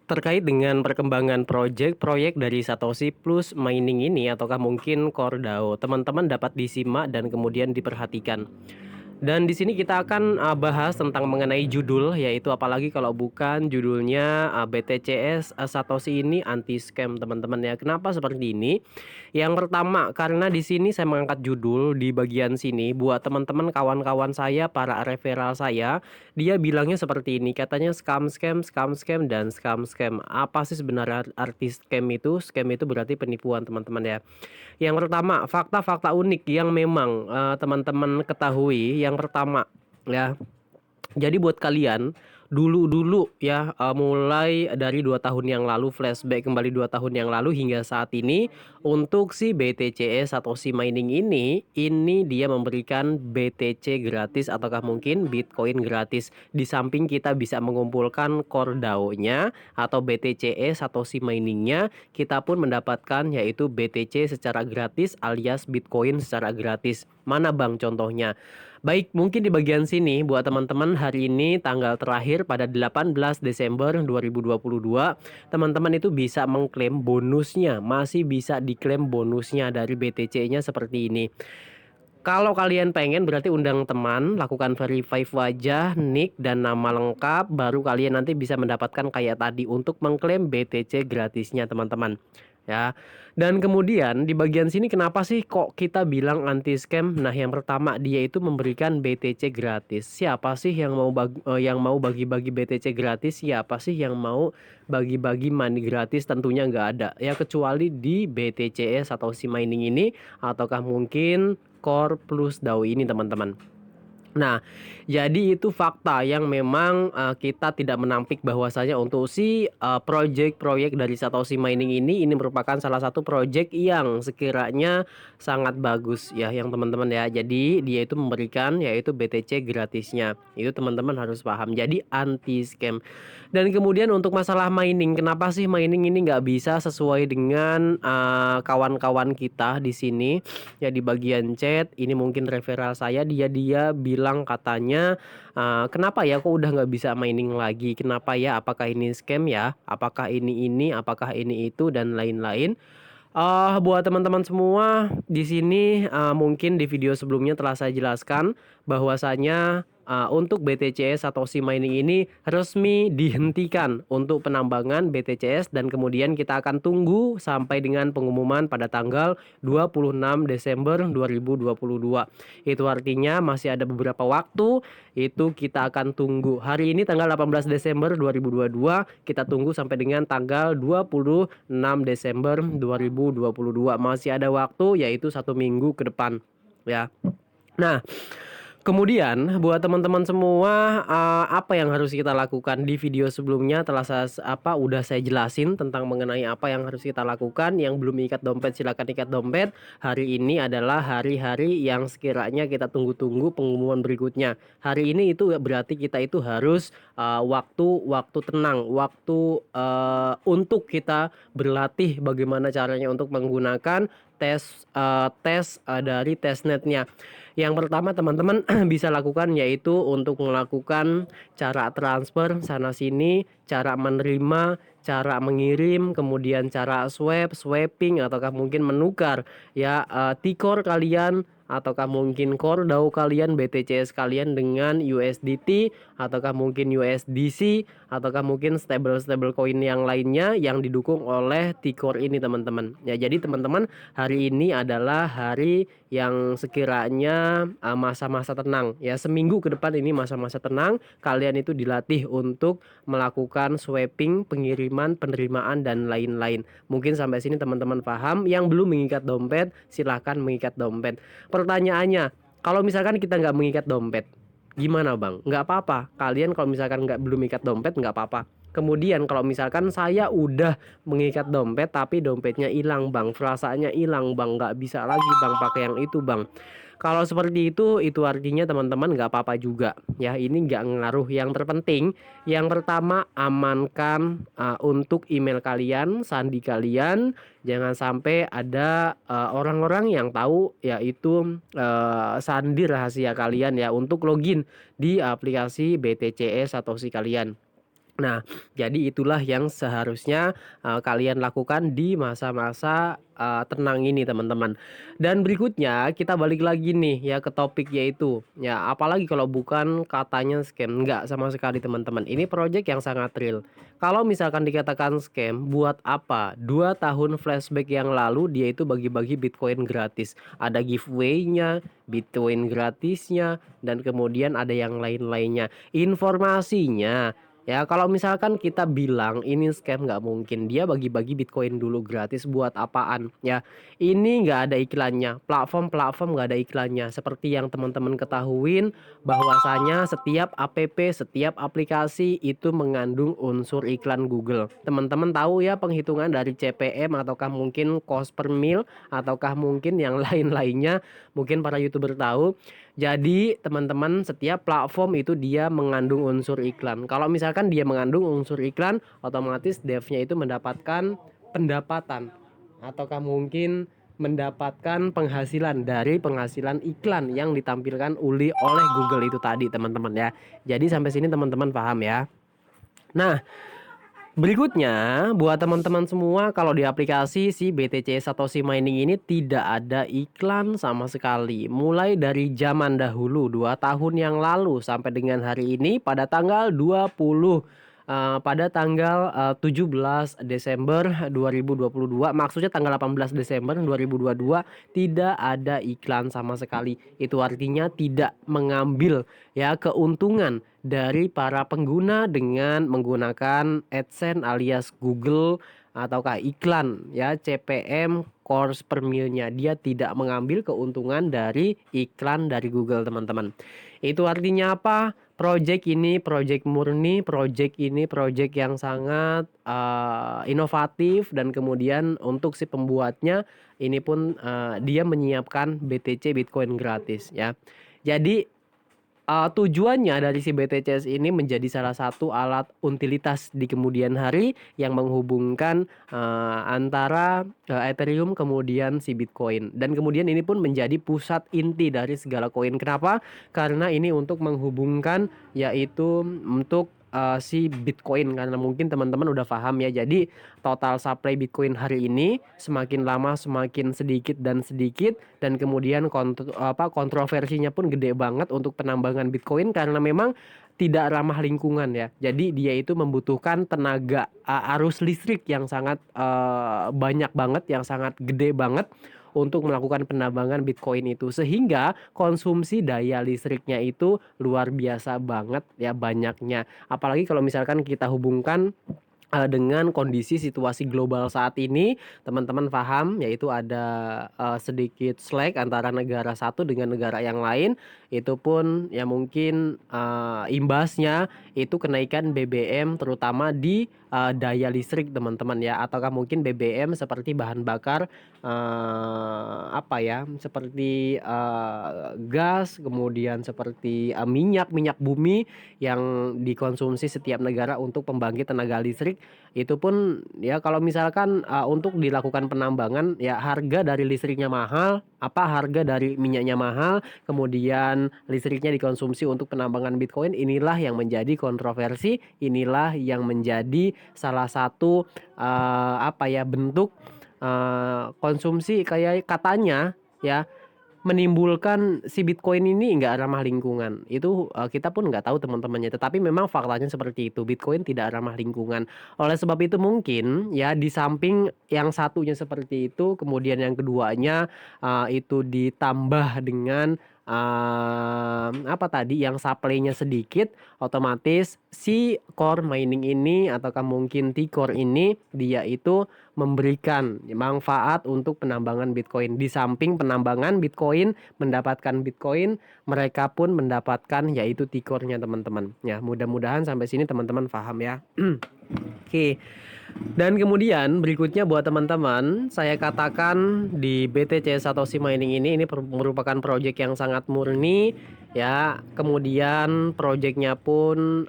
Terkait dengan perkembangan proyek dari Satoshi Plus Mining ini ataukah mungkin Core DAO, teman-teman dapat disimak dan kemudian diperhatikan. Dan di sini kita akan bahas tentang mengenai judul, yaitu apalagi kalau bukan judulnya BTCS Satoshi ini anti scam teman-teman ya. Kenapa seperti ini? Yang pertama karena di sini saya mengangkat judul di bagian sini buat teman-teman kawan-kawan saya, para referral saya, dia bilangnya seperti ini, katanya scam scam dan scam. Apa sih sebenarnya arti scam itu? Scam itu berarti penipuan teman-teman ya. Yang pertama, fakta-fakta unik yang memang, teman-teman ketahui. Yang pertama, ya, jadi buat kalian, dulu-dulu ya, mulai dari 2 tahun yang lalu, flashback kembali 2 tahun yang lalu hingga saat ini, untuk si BTCE Satoshi Mining ini dia memberikan BTC gratis ataukah mungkin Bitcoin gratis. Di samping kita bisa mengumpulkan core DAO-nya atau BTCE Satoshi Mining-nya, kita pun mendapatkan yaitu BTC secara gratis alias Bitcoin secara gratis. Mana Bang contohnya? Baik, mungkin di bagian sini buat teman-teman hari ini tanggal terakhir pada 18 Desember 2022, teman-teman itu bisa mengklaim bonusnya, masih bisa diklaim bonusnya dari BTC-nya seperti ini. Kalau kalian pengen berarti undang teman, lakukan verify wajah, nick, dan nama lengkap, baru kalian nanti bisa mendapatkan kayak tadi untuk mengklaim BTC gratisnya teman-teman. Ya. Dan kemudian di bagian sini kenapa sih kok kita bilang anti scam? Nah, yang pertama dia itu memberikan BTC gratis. Siapa sih yang mau bagi-bagi BTC gratis? Siapa sih yang mau bagi-bagi money gratis? Tentunya nggak ada. Ya kecuali di BTC Satoshi Mining ini ataukah mungkin Core Plus DAO ini teman-teman. Nah, jadi itu fakta yang memang, kita tidak menampik bahwasanya untuk si, proyek dari Satoshi Mining ini merupakan salah satu proyek yang sekiranya sangat bagus ya yang teman-teman ya. Jadi dia itu memberikan yaitu BTC gratisnya, itu teman-teman harus paham. Jadi anti scam. Dan kemudian untuk masalah mining, kenapa sih mining ini nggak bisa sesuai dengan, kawan-kawan kita di sini? Ya di bagian chat ini mungkin referral saya dia bilang katanya, "Kenapa ya kok udah nggak bisa mining lagi? Kenapa ya? Apakah ini scam ya? Apakah ini? Apakah ini itu?" Dan lain-lain. Buat teman-teman semua di sini, mungkin di video sebelumnya telah saya jelaskan bahwasanya, untuk BTCS Satoshi Mining ini resmi dihentikan untuk penambangan BTCS dan kemudian kita akan tunggu sampai dengan pengumuman pada tanggal 26 Desember 2022. Itu artinya masih ada beberapa waktu, itu kita akan tunggu. Hari ini tanggal 18 Desember 2022, kita tunggu sampai dengan tanggal 26 Desember 2022. Masih ada waktu yaitu 1 minggu ke depan ya. Nah, kemudian buat teman-teman semua, apa yang harus kita lakukan? Di video sebelumnya telah udah saya jelasin tentang mengenai apa yang harus kita lakukan. Yang belum ikat dompet silakan ikat dompet. Hari ini adalah hari-hari yang sekiranya kita tunggu-tunggu pengumuman berikutnya. Hari ini itu berarti kita itu harus, waktu tenang, waktu, untuk kita berlatih bagaimana caranya untuk menggunakan tes dari testnetnya. Yang pertama teman-teman bisa lakukan yaitu untuk melakukan cara transfer sana sini, cara menerima, cara mengirim, kemudian cara swapping ataukah mungkin menukar ya, T-Core kalian ataukah mungkin Core DAO kalian, BTCS kalian dengan USDT ataukah mungkin USDC ataukah mungkin stable coin yang lainnya yang didukung oleh T-Core ini teman-teman. Ya jadi teman-teman hari ini adalah hari yang sekiranya, masa-masa tenang ya, seminggu ke depan ini masa-masa tenang, kalian itu dilatih untuk melakukan swapping, pengiriman, penerimaan, dan lain-lain. Mungkin sampai sini teman-teman paham, yang belum mengikat dompet silahkan mengikat dompet. Pertanyaannya, kalau misalkan kita nggak mengikat dompet, gimana Bang? Nggak apa-apa, kalian kalau misalkan belum mengikat dompet nggak apa-apa. Kemudian kalau misalkan saya udah mengikat dompet tapi dompetnya hilang Bang, perasaannya hilang Bang, nggak bisa lagi Bang pakai yang itu Bang. Kalau seperti itu artinya teman-teman nggak apa-apa juga ya, ini nggak ngaruh. Yang terpenting yang pertama amankan, untuk email kalian, sandi kalian, jangan sampai ada, orang-orang yang tahu yaitu, sandi rahasia kalian ya untuk login di aplikasi BTCE Satoshi kalian. Nah, jadi itulah yang seharusnya, kalian lakukan di masa-masa, tenang ini teman-teman. Dan berikutnya kita balik lagi nih ya ke topik yaitu, ya apalagi kalau bukan katanya scam, enggak sama sekali teman-teman, ini project yang sangat real. Kalau misalkan dikatakan scam, buat apa? 2 tahun flashback yang lalu dia itu bagi-bagi Bitcoin gratis, ada giveaway-nya, Bitcoin gratisnya, dan kemudian ada yang lain-lainnya. Informasinya ya, kalau misalkan kita bilang ini scam nggak mungkin. Dia bagi-bagi Bitcoin dulu gratis buat apaan? Ya, ini nggak ada iklannya. Platform-platform nggak ada iklannya. Seperti yang teman-teman ketahuin bahwasanya setiap app, setiap aplikasi itu mengandung unsur iklan Google. Teman-teman tahu ya penghitungan dari CPM ataukah mungkin cost per mil ataukah mungkin yang lain-lainnya. Mungkin para YouTuber tahu. Jadi teman-teman setiap platform itu dia mengandung unsur iklan. Kalau misalkan dia mengandung unsur iklan, otomatis devnya itu mendapatkan pendapatan ataukah mungkin mendapatkan penghasilan dari penghasilan iklan yang ditampilkan oleh Google itu tadi teman-teman ya. Jadi sampai sini teman-teman paham ya. Nah, berikutnya, buat teman-teman semua, kalau di aplikasi si BTC Satoshi Mining ini tidak ada iklan sama sekali. Mulai dari zaman dahulu, 2 tahun yang lalu sampai dengan hari ini pada tanggal 20 pada tanggal 17 Desember 2022, maksudnya tanggal 18 Desember 2022 tidak ada iklan sama sekali. Itu artinya tidak mengambil ya keuntungan dari para pengguna dengan menggunakan AdSense alias Google ataukah iklan ya CPM course per milnya, dia tidak mengambil keuntungan dari iklan dari Google teman-teman. Itu artinya apa? Project ini project murni, project ini project yang sangat inovatif, dan kemudian untuk si pembuatnya ini pun dia menyiapkan BTC Bitcoin gratis ya. Jadi tujuannya dari si BTCS ini menjadi salah satu alat utilitas di kemudian hari yang menghubungkan antara Ethereum kemudian si Bitcoin, dan kemudian ini pun menjadi pusat inti dari segala koin. Kenapa? Karena ini untuk menghubungkan yaitu untuk si Bitcoin, karena mungkin teman-teman udah paham ya. Jadi total supply Bitcoin hari ini semakin lama semakin sedikit dan sedikit, dan kemudian kontroversinya pun gede banget untuk penambangan Bitcoin karena memang tidak ramah lingkungan ya. Jadi dia itu membutuhkan tenaga arus listrik yang sangat banyak banget, yang sangat gede banget untuk melakukan penambangan Bitcoin itu, sehingga konsumsi daya listriknya itu luar biasa banget ya banyaknya. Apalagi kalau misalkan kita hubungkan dengan kondisi situasi global saat ini, teman-teman paham yaitu ada sedikit slack antara negara satu dengan negara yang lain. Itu pun ya mungkin imbasnya itu kenaikan BBM terutama di daya listrik teman-teman ya, ataukah mungkin BBM seperti bahan bakar apa ya, seperti gas, kemudian seperti minyak bumi yang dikonsumsi setiap negara untuk pembangkit tenaga listrik. Itu pun ya kalau misalkan untuk dilakukan penambangan ya harga dari listriknya mahal, harga dari minyaknya mahal, kemudian listriknya dikonsumsi untuk penambangan Bitcoin. Inilah yang menjadi kontroversi, inilah yang menjadi salah satu bentuk konsumsi kayak katanya ya menimbulkan si Bitcoin ini nggak ramah lingkungan. Itu kita pun nggak tahu teman-temannya, tetapi memang faktanya seperti itu, Bitcoin tidak ramah lingkungan. Oleh sebab itu mungkin ya di samping yang satunya seperti itu, kemudian yang keduanya itu ditambah dengan yang supply-nya sedikit, otomatis si core mining ini ataukah mungkin T-core ini dia itu memberikan manfaat untuk penambangan Bitcoin. Di samping penambangan Bitcoin, mendapatkan Bitcoin, mereka pun mendapatkan yaitu T-core-nya teman-teman. Ya, mudah-mudahan sampai sini teman-teman paham ya. Oke. Dan kemudian berikutnya buat teman-teman, saya katakan di BTC Satoshi Mining ini merupakan proyek yang sangat murni, ya. Kemudian proyeknya pun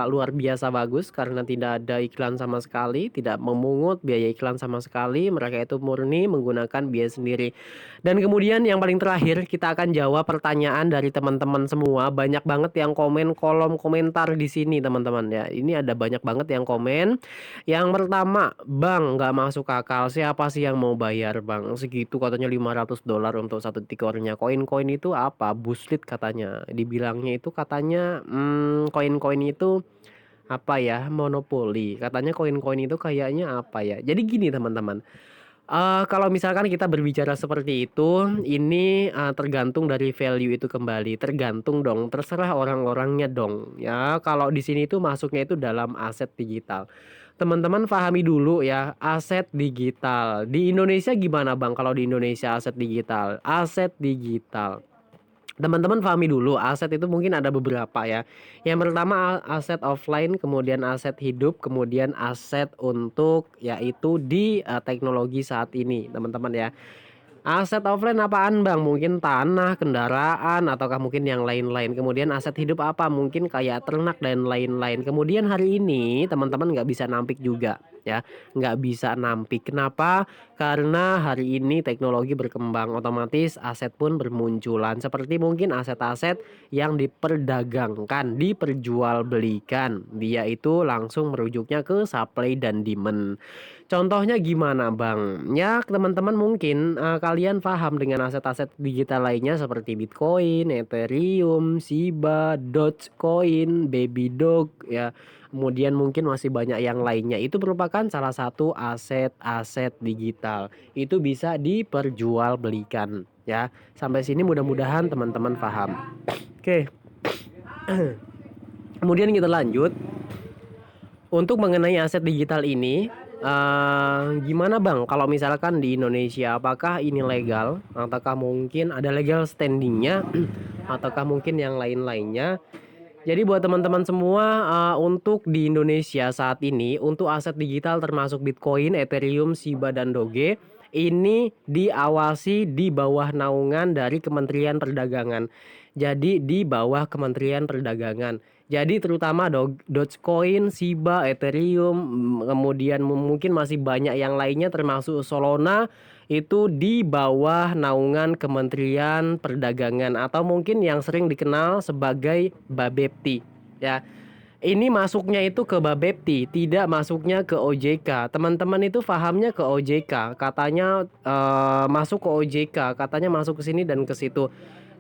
luar biasa bagus karena tidak ada iklan sama sekali, tidak memungut biaya iklan sama sekali. Mereka itu murni menggunakan biaya sendiri. Dan kemudian yang paling terakhir kita akan jawab pertanyaan dari teman-teman semua. Banyak banget yang komen kolom komentar di sini teman-teman ya. Ini ada banyak banget yang komen. Yang pertama, "Bang, nggak masuk akal. Siapa sih yang mau bayar, Bang? Segitu katanya $500 untuk satu tikornya. Koin-koin itu apa? Bullshit katanya." Dibilangnya itu katanya koin-koin itu apa ya? Monopoli. Katanya koin-koin itu kayaknya apa ya? Jadi gini teman-teman. Kalau misalkan kita berbicara seperti itu, ini tergantung dari value itu kembali, tergantung dong, terserah orang-orangnya dong, ya. Kalau di sini tuh masuknya itu dalam aset digital. Teman-teman pahami dulu ya, aset digital. Di Indonesia gimana Bang kalau di Indonesia aset digital? Aset digital. Teman-teman pahami dulu, aset itu mungkin ada beberapa ya. Yang pertama aset offline, kemudian aset hidup, kemudian aset untuk yaitu di teknologi saat ini, teman-teman ya. Aset offline apaan Bang? Mungkin tanah, kendaraan, ataukah mungkin yang lain-lain. Kemudian aset hidup apa? Mungkin kayak ternak dan lain-lain. Kemudian hari ini teman-teman nggak bisa nampik juga ya. Nggak bisa nampik. Kenapa? Karena hari ini teknologi berkembang, otomatis aset pun bermunculan. Seperti mungkin aset-aset yang diperdagangkan, diperjualbelikan. Dia itu langsung merujuknya ke supply dan demand. Contohnya gimana Bang? Ya teman-teman mungkin kalian paham dengan aset-aset digital lainnya seperti Bitcoin, Ethereum, Shiba, Dogecoin, Babydog ya. Kemudian mungkin masih banyak yang lainnya. Itu merupakan salah satu aset-aset digital. Itu bisa diperjualbelikan ya. Sampai sini mudah-mudahan teman-teman paham. Oke. Kemudian kita lanjut. Untuk mengenai aset digital ini, gimana Bang kalau misalkan di Indonesia apakah ini legal? Ataukah mungkin ada legal standingnya ataukah mungkin yang lain-lainnya? Jadi buat teman-teman semua, untuk di Indonesia saat ini, untuk aset digital termasuk Bitcoin, Ethereum, Shiba, dan Doge, ini diawasi di bawah naungan dari Kementerian Perdagangan. Jadi di bawah Kementerian Perdagangan. Jadi terutama Dogecoin, Shiba, Ethereum, kemudian mungkin masih banyak yang lainnya termasuk Solana itu di bawah naungan Kementerian Perdagangan atau mungkin yang sering dikenal sebagai Bapepti ya. Ini masuknya itu ke Bapepti, tidak masuknya ke OJK. Teman-teman itu pahamnya ke OJK, katanya masuk ke OJK, katanya masuk ke sini dan ke situ.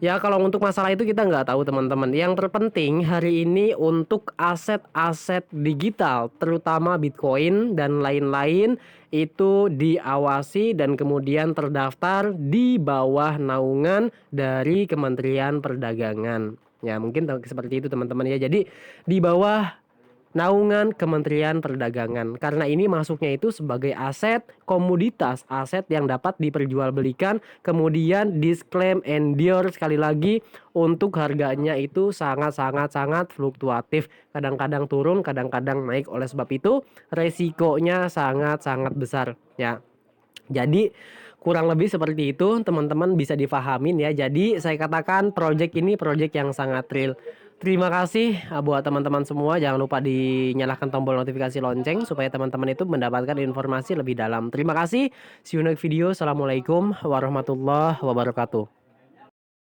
Ya kalau untuk masalah itu kita nggak tahu teman-teman. Yang terpenting hari ini untuk aset-aset digital, terutama Bitcoin dan lain-lain itu diawasi dan kemudian terdaftar di bawah naungan dari Kementerian Perdagangan. Ya mungkin seperti itu teman-teman ya. Jadi di bawah naungan Kementerian Perdagangan. Karena ini masuknya itu sebagai aset komoditas, aset yang dapat diperjualbelikan, kemudian disclaim endure sekali lagi untuk harganya itu sangat fluktuatif. Kadang-kadang turun, kadang-kadang naik. Oleh sebab itu resikonya sangat besar ya. Jadi kurang lebih seperti itu teman-teman bisa difahamin ya. Jadi saya katakan project ini project yang sangat real. Terima kasih buat teman-teman semua. Jangan lupa dinyalakan tombol notifikasi lonceng supaya teman-teman itu mendapatkan informasi lebih dalam. Terima kasih. See you next video. Assalamualaikum warahmatullahi wabarakatuh.